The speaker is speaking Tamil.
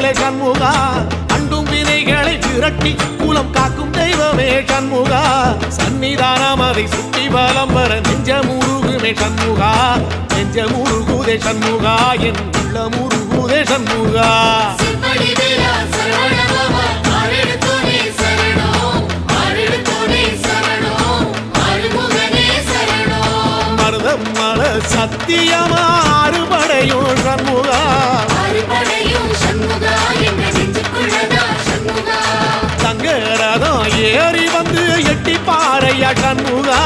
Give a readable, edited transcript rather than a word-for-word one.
வேலை சண்முகா அண்டும் வினைகளை விரட்டி குலம் காக்கும் தெய்வமே சண்முகா சன்னிதானம் அதை சுற்றி பலம் வர நெஞ்சமுருகுமே சண்முகா நெஞ்சமுருகுதே சண்முகா என் உள்ளமுருகுதே சண்முகா மருதம் மல சத்தியமா அறுபடையும் சண்முகா தங்கரதம் ஏறி வந்து எட்டி பாறையா சண்முகா